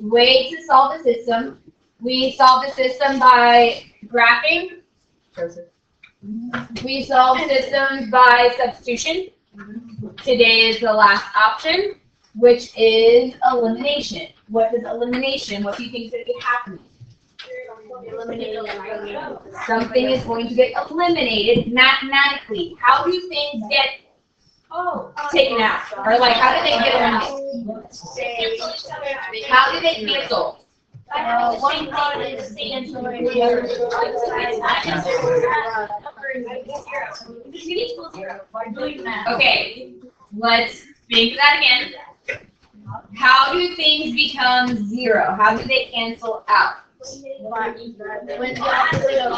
way to solve the system. We solve the system by graphing. We solve systems by substitution. Today is the last option, which is elimination. What is elimination? What do you think is going to be happening? Something is going to get eliminated mathematically. How do things get taken out? Or like, how do they get eliminated? How do they cancel? One product is cancelled and the other is okay, let's think of that again. How do things become zero? How do they cancel out? When the opposite of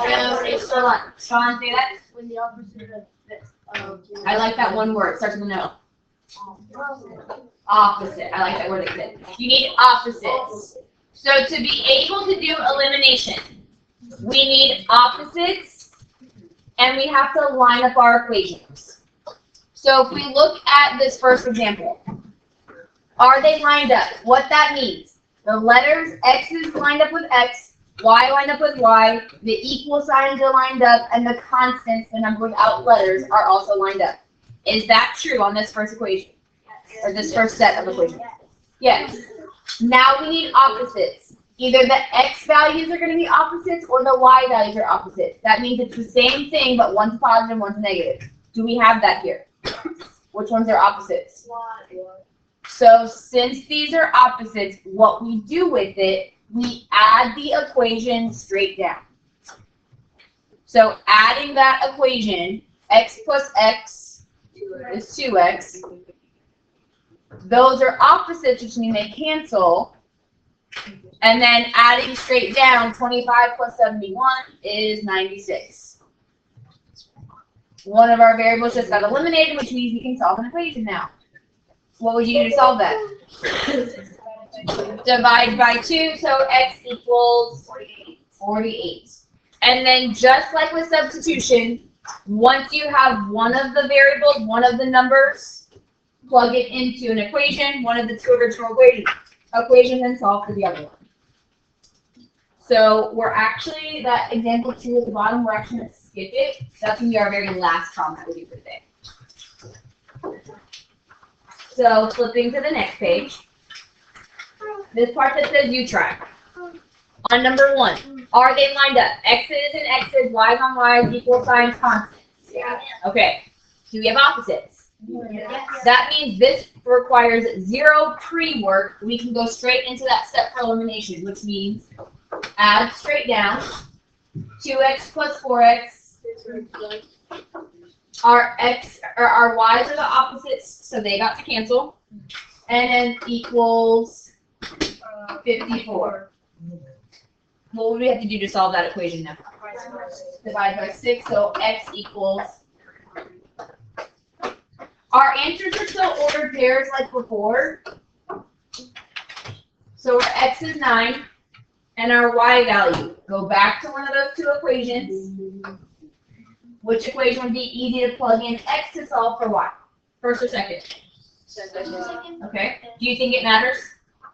Sean, say that. when the opposite of I like that one word. Starts with an O. Opposite. I like that word again. You need opposites. So to be able to do elimination, we need opposites, and we have to line up our equations. So if we look at this first example, are they lined up? What that means, the letters X is lined up with X, Y lined up with Y, the equal signs are lined up, and the constants, the number without letters, are also lined up. Is that true on this first equation? Or this first set of equations? Yes. Now we need opposites. Either the X values are going to be opposites or the Y values are opposites. That means it's the same thing, but one's positive, one's negative. Do we have that here? Which ones are opposites? So since these are opposites, what we do with it, we add the equation straight down. So adding that equation, X plus X is 2X. Those are opposites, which mean they cancel. And then adding straight down, 25 plus 71 is 96. One of our variables just got eliminated, which means we can solve an equation now. What would you do to solve that? Divide by 2, so X equals 48. And then just like with substitution, once you have one of the variables, one of the numbers, plug it into an equation, one of the two original equations, and solve for the other one. So we're actually, that example 2 at the bottom, we're actually going to skip it. That's going to be our very last problem that we do for today. So flipping to the next page, this part that says you try. On number 1, are they lined up? X's and X's, Y's on Y's, equal signs, constants. Yeah. Okay. Do we have opposites? Yes. That means this requires 0 pre-work. We can go straight into that step for elimination, which means add straight down, 2X plus 4X. Our X or our Y's are the opposites, so they got to cancel. And then equals 54. What would we have to do to solve that equation now? Divide by 6, so X equals. Our answers are still ordered pairs like before. So our X is 9, and our Y value. Go back to one of those two equations. Which equation would be easy to plug in X to solve for Y? First or second? Okay. Do you think it matters?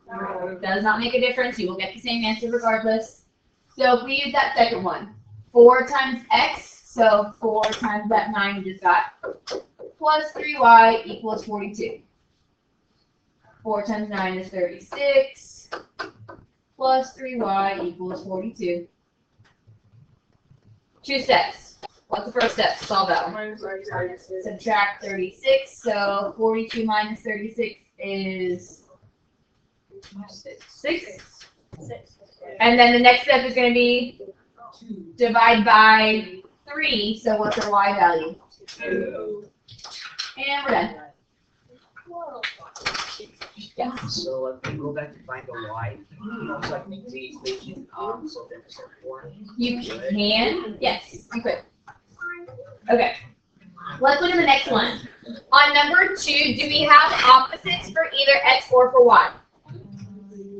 No. It does not make a difference. You will get the same answer regardless. So if we use that second one, 4 times X, so 4 times that 9 we just got, plus 3Y equals 42. 4 times 9 is 36, plus 3Y equals 42. 2 steps. What's the first step? Solve that one. Subtract 36, so 42 minus 36 is 6. And then the next step is going to be divide by 3, so what's our Y value? 2. And we're done. Yeah. So if we go back to find the Y, you also like make the equation so then it's 4. You can? Yes, you could. Okay. Let's look at the next one. On number 2, do we have opposites for either X or for Y?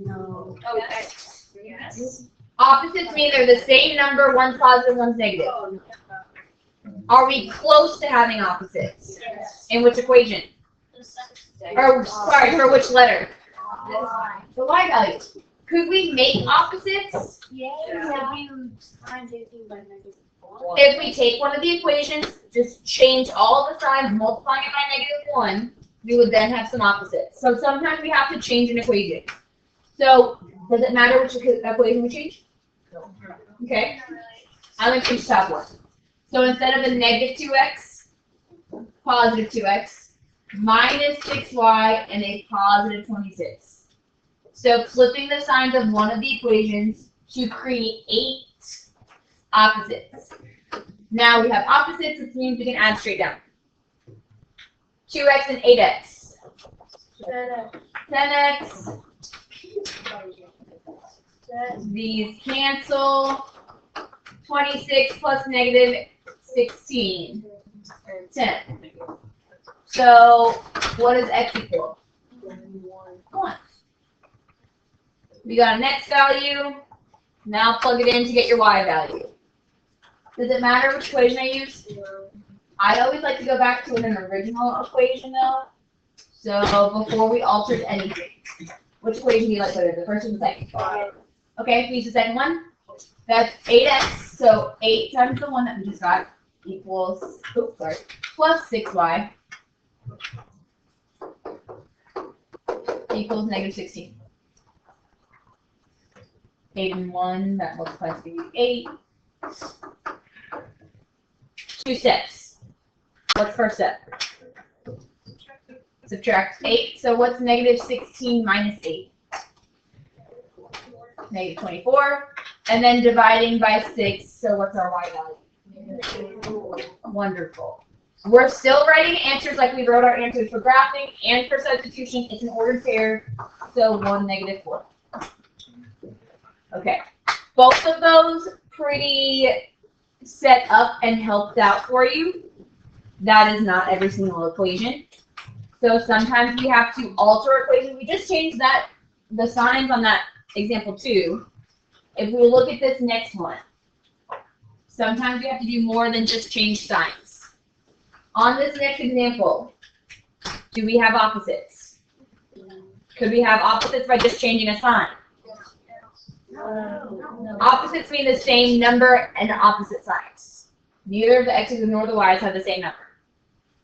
No. Okay. Yes. Opposites mean they're the same number, one's positive, one's negative. Are we close to having opposites? Yes. In which equation? Or, sorry, for which letter? The Y value. Could we make opposites? Yeah. So you times anything by -4. If we take one of the equations, just change all the signs, multiplying it by -1, we would then have some opposites. So sometimes we have to change an equation. So does it matter which equation we change? Okay. I'm going to change top one. So instead of a -2x, positive 2x, minus 6y, and a positive 26. So flipping the signs of one of the equations to create opposites. Now we have opposites, which means we can add straight down. 2x and 8x. 10x. These cancel. 26 plus -16. 10. So what is x equal? 1. We got an x value. Now plug it in to get your y value. Does it matter which equation I use? I always like to go back to an original equation though. So before we altered anything. Which equation do you like better, the first or the second? Okay, we use the second one. That's 8x, so 8 times the one that we just got equals, plus 6y equals -16. 8 and 1, that multiplies to be 8. 2 steps. What's first step? Subtract 8. So what's -16 minus 8? -24. And then dividing by 6. So what's our y value? Wonderful. We're still writing answers like we wrote our answers for graphing and for substitution. It's an ordered pair. So 1, -4. Okay. Both of those pretty set up and helped out for you. That is not every single equation. So sometimes we have to alter equations. We just changed the signs on that example 2. If we look at this next one, sometimes we have to do more than just change signs. On this next example, do we have opposites? Could we have opposites by just changing a sign? No. Opposites mean the same number and opposite signs. Neither of the x's nor the y's have the same number.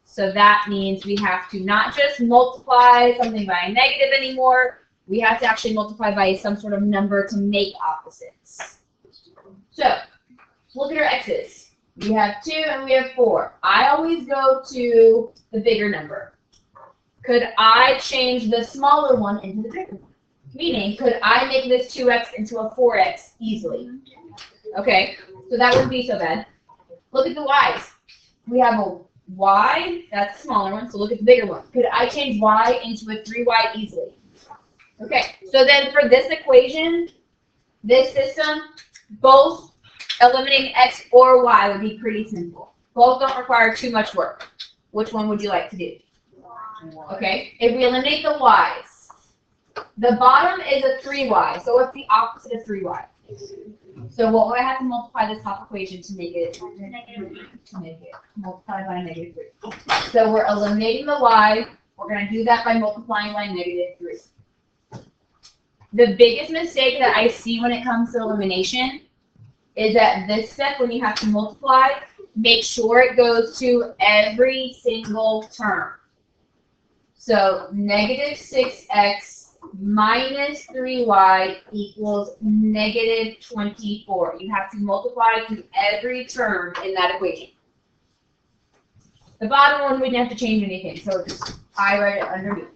So that means we have to not just multiply something by a negative anymore. We have to actually multiply by some sort of number to make opposites. So, look at our x's. We have 2 and we have 4. I always go to the bigger number. Could I change the smaller one into the bigger one? Meaning, could I make this 2x into a 4x easily? Okay, so that wouldn't be so bad. Look at the y's. We have a y, that's the smaller one, so look at the bigger one. Could I change y into a 3y easily? Okay, so then for this equation, this system, both eliminating x or y would be pretty simple. Both don't require too much work. Which one would you like to do? Okay, if we eliminate the y's, the bottom is a 3y, so what's the opposite of 3y? So what would I have to multiply this top equation to make it multiply by -3? So we're eliminating the y. We're going to do that by multiplying by -3. The biggest mistake that I see when it comes to elimination is at this step when you have to multiply, make sure it goes to every single term. So -6x minus 3y equals -24. You have to multiply to every term in that equation. The bottom one, we didn't have to change anything, so just I write it underneath.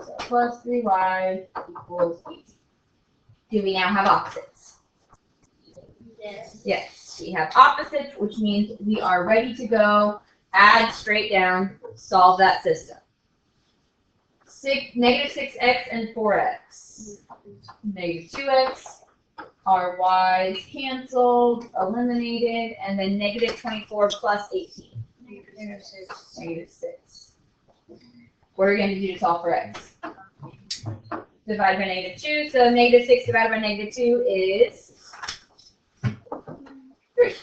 So plus 3y equals 8. Do we now have opposites? Yes. Yes, we have opposites, which means we are ready to go, add straight down, solve that system. -6x and 4x. -2x, our y's canceled, eliminated, and then -24 plus 18. -6. What are we going to do to solve for x? Divide by -2, so -6 divided by -2 is 3.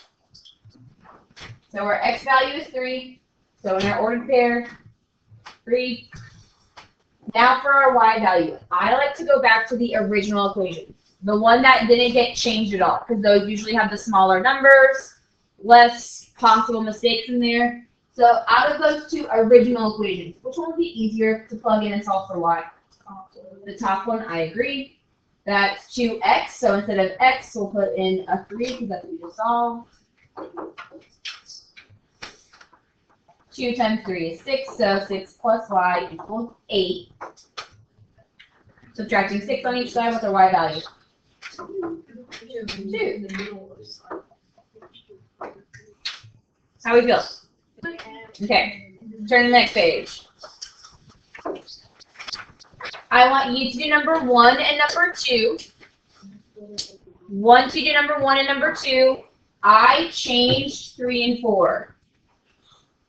So our x value is 3. So in our ordered pair, 3. Now for our y value. I like to go back to the original equation. The one that didn't get changed at all, because those usually have the smaller numbers, less possible mistakes in there. So out of those two original equations, which one would be easier to plug in and solve for y? The top one, I agree. That's 2x, so instead of x, we'll put in a 3, because that's what we just solved. 2 times 3 is 6, so 6 plus y equals 8. Subtracting 6 on each side, what's our y value? 2. How we feel? Okay, turn to the next page. I want you to do number 1 and number 2. Once you do number 1 and number 2, I changed 3 and 4.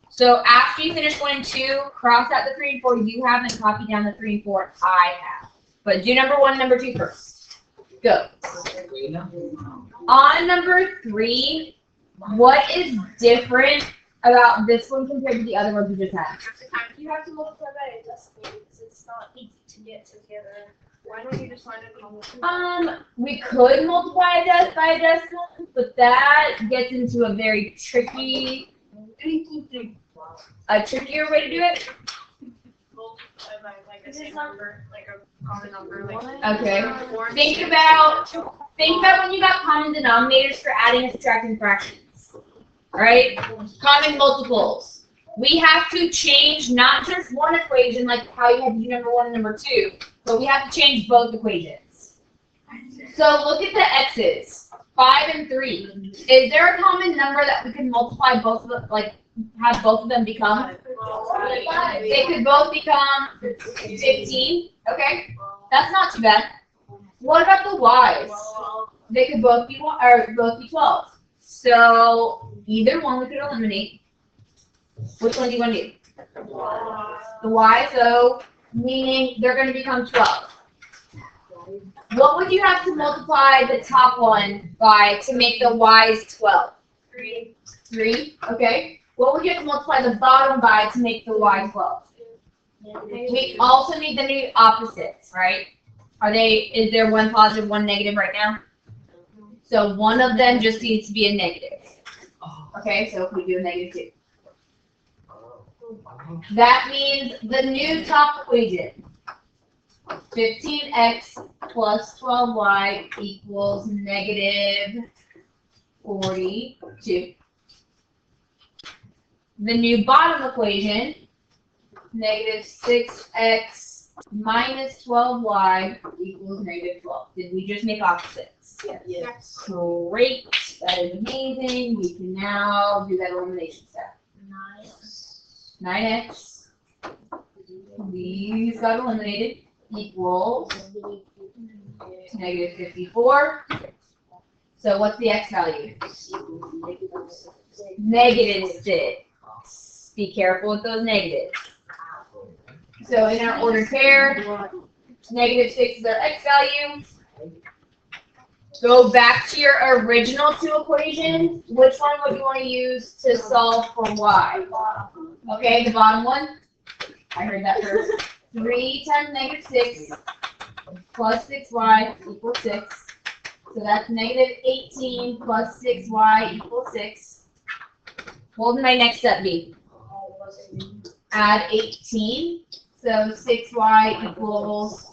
So after you finish 1 and 2, cross out the 3 and 4 you have and copy down the 3 and 4 I have. But do number 1 and number 2 first. Go. On number 3, what is different about this one compared to the other ones we just had? You have to multiply by a decimal because it's not easy to get together. Why don't you just find a common? We could multiply this by a decimal, but that gets into a very trickier way to do it. Multiply by like a same number, like a common number. Like Okay. Think about when you got common denominators for adding and subtracting fractions. Alright? Common multiples. We have to change not just one equation, like how you had to do number 1 and number 2, but we have to change both equations. So look at the x's, 5 and 3. Is there a common number that we can multiply both of them, like have both of them become? They could both become 15. Okay, that's not too bad. What about the y's? They could both be 12. So either one we could eliminate. Which one do you want to do? The y, so meaning they're going to become 12. What would you have to multiply the top one by to make the y's 12? 3. 3, okay. What would you have to multiply the bottom by to make the y 12? We also need the new opposites, right? Is there one positive, one negative right now? So one of them just needs to be a negative. Okay, so if we do a -2. That means the new top equation, 15x plus 12y equals -42. The new bottom equation, -6x minus 12y equals -12. Did we just make opposites? Yes. Great. That is amazing. We can now do that elimination step. 9x. These got eliminated. Equals -54. So what's the x value? -6. Be careful with those negatives. So in our ordered pair, -6 is our x value. Go back to your original two equations. Which one would you want to use to solve for y? Okay, the bottom one. I heard that first. 3 times -6 plus 6y equals 6. So that's -18 plus 6y equals 6. What would my next step be? Add 18. So 6y equals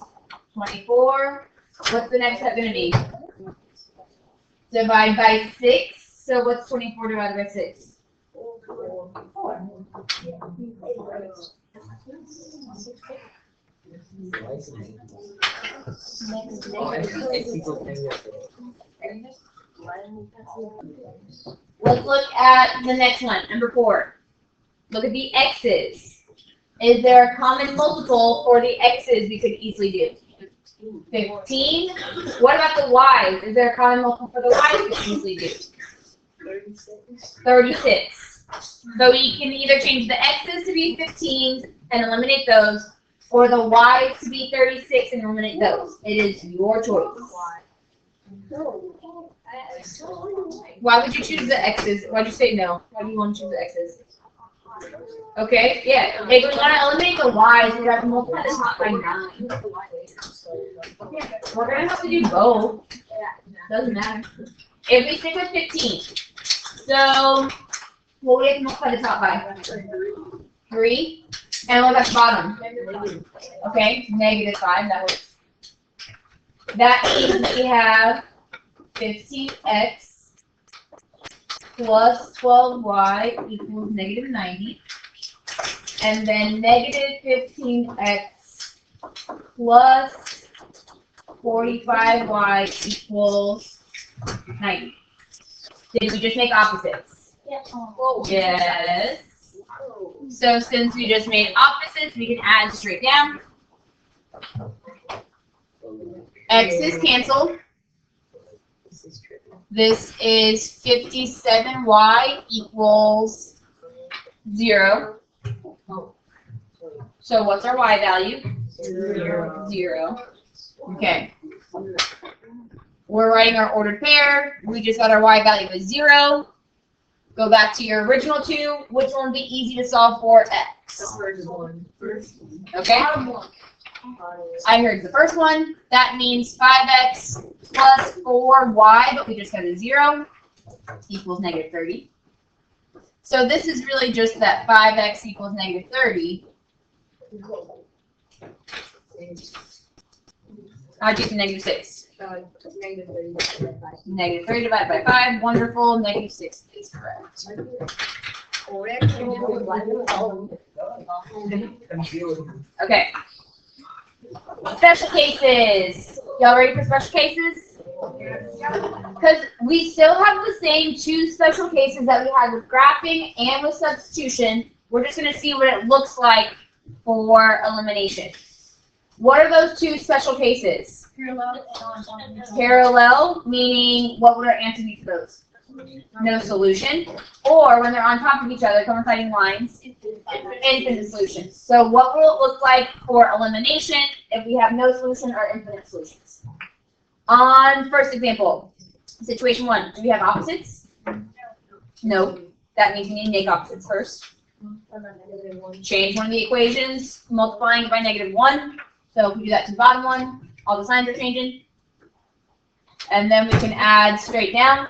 24. What's the next step going to be? Divide by 6. So what's 24 divided by 6? 4. Let's look at the next one, number 4. Look at the x's. Is there a common multiple for the x's we could easily do? 15. What about the y's? Is there a common multiple for the y's we could easily do? 36. So we can either change the x's to be 15 and eliminate those, or the y's to be 36 and eliminate those. It is your choice. Why would you choose the x's? Why would you say no? Why do you want to choose the x's? Okay, yeah. If we want to eliminate the y's, we have to multiply the top by 9. We're gonna have to do both. Doesn't matter. If we stick with 15, so what we have to multiply the top by? 3. And what about the bottom? Okay, -5, that works. That means we have 15x plus 12y equals -90. And then -15x plus 45y equals 90. Did we just make opposites? Yes. So since we just made opposites, we can add straight down. X's cancel. This is 57y equals 0. So what's our y value? 0. Okay. We're writing our ordered pair. We just got our y value as 0. Go back to your original 2. Which one would be easy to solve for x? Okay. I heard the first one. That means 5x plus 4y, but we just got a 0, equals -30. So this is really just that 5x equals -30. How'd you get to -6? -30 divided by 5. Wonderful. -6 is correct. Okay. Special cases. Y'all ready for special cases? Because we still have the same 2 special cases that we had with graphing and with substitution. We're just going to see what it looks like for elimination. What are those 2 special cases? Parallel, meaning what would our answer be for those? No solution. Or when they're on top of each other, coinciding lines, infinite solutions. So what will it look like for elimination if we have no solution or infinite solutions? On first example, situation 1, do we have opposites? No. That means we need to make opposites first. Change one of the equations, multiplying it by -1. So if we do that to the bottom one, all the signs are changing. And then we can add straight down.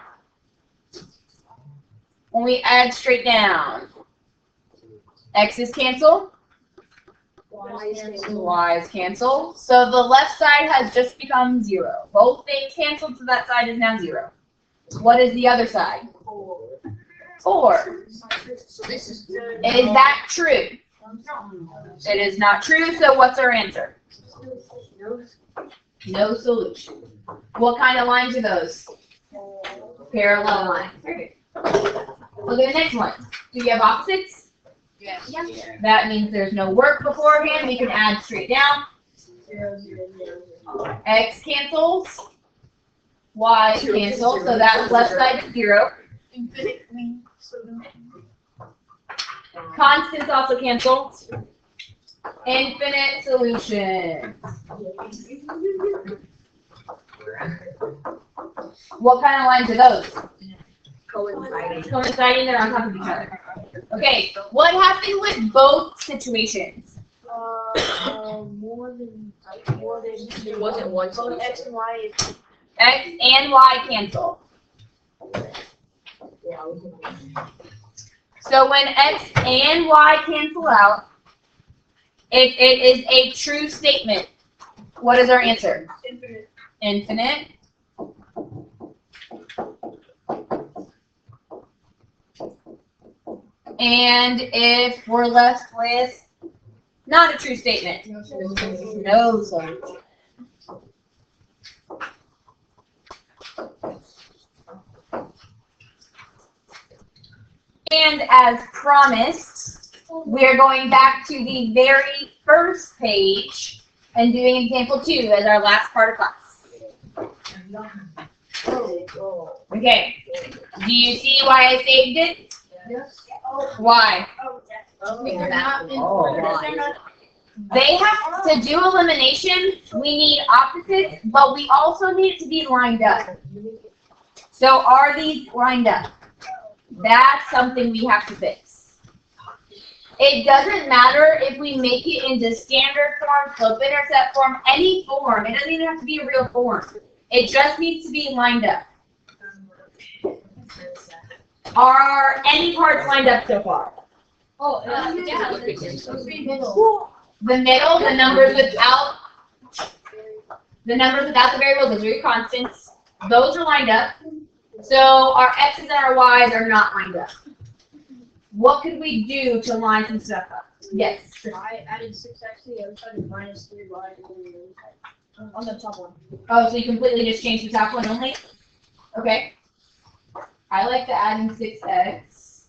When we add straight down, x's cancel, y's cancel. So the left side has just become 0. Both things canceled, so that side is now 0. What is the other side? 4. Is that true? It is not true, so what's our answer? No solution. What kind of lines are those? Parallel lines. Perfect. Look at the next one. Do we have opposites? Yes. That means there's no work beforehand. We can add straight down. X cancels. Y cancels. So that left side is 0. Constants also cancel. Infinite solution. What kind of lines are those? Coinciding, they're on top of each other. Okay, what happened with both situations? More than it wasn't one. Both x and y is X and Y cancel. So when X and Y cancel out, if it is a true statement, what is our answer? infinite. Infinite. And if we're left with not a true statement, no solution. And as promised, we are going back to the very first page and doing example 2 as our last part of class. Okay, do you see why I saved it? Why? They have to do elimination. We need opposites, but we also need it to be lined up. So are these lined up? That's something we have to fix. It doesn't matter if we make it into standard form, slope intercept form, any form. It doesn't even have to be a real form. It just needs to be lined up. Are any parts lined up so far? Oh, yeah, those three middle. The middle, the numbers without the variables, those are your constants. Those are lined up. So our x's and our y's are not lined up. What could we do to line some stuff up? Yes. I added 6x to the other side and minus 3y on the other side. On the top one. Oh, so you completely just changed the top one only? Okay. I like to add in 6x.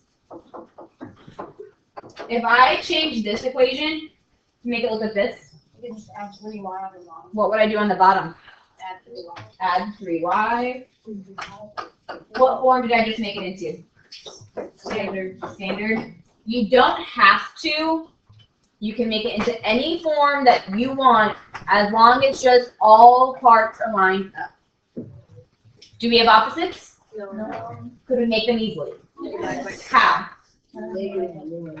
If I change this equation to make it look like this, You can just add 3y on the bottom. what would I do on the bottom? Add 3y. Add 3y. What form did I just make it into? Standard. Standard. You don't have to. You can make it into any form that you want as long as just all parts are lined up. Do we have opposites? No. Could we make them easily? How?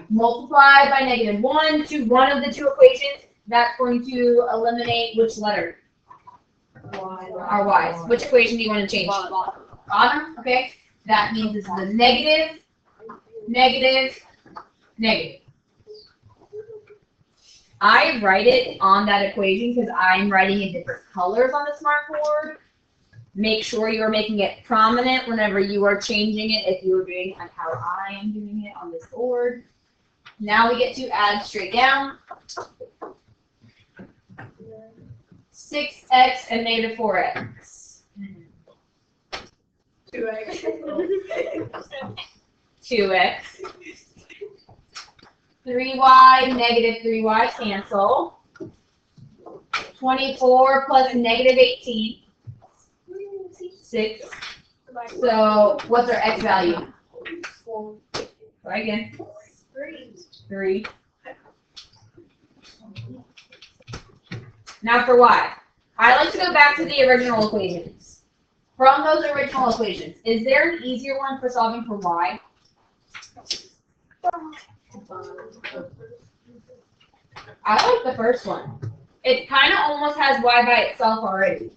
Multiply by -1 to one of the two equations. That's going to eliminate which letter? Our y's. Which equation do you want to change? Bottom, okay. That means this is a negative, negative, negative. I write it on that equation because I'm writing in different colors on the smart board. Make sure you're making it prominent whenever you are changing it, if you're doing it like how I am doing it on this board. Now we get to add straight down. 6x and -4x. 2x. 3y, -3y cancel. 24 plus -18. 6. So what's our x value? Try again. 3. Now for y. I like to go back to the original equations. From those original equations, is there an easier one for solving for y? I like the first one. It kind of almost has y by itself already.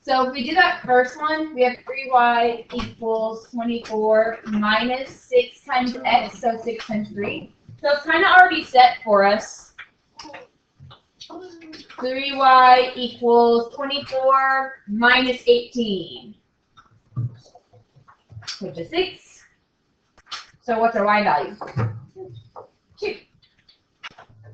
So if we do that first one, we have 3y equals 24 minus 6 times x, so 6 times 3. So it's kind of already set for us. 3y equals 24 minus 18, which is 6. So what's our y value? 2.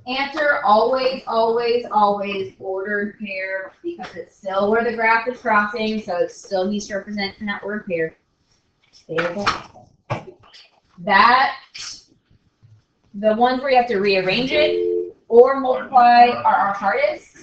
Answer always, always, always ordered pair because it's still where the graph is crossing, so it still needs to represent in that ordered pair. That, the ones where you have to rearrange it or multiply are our hardest.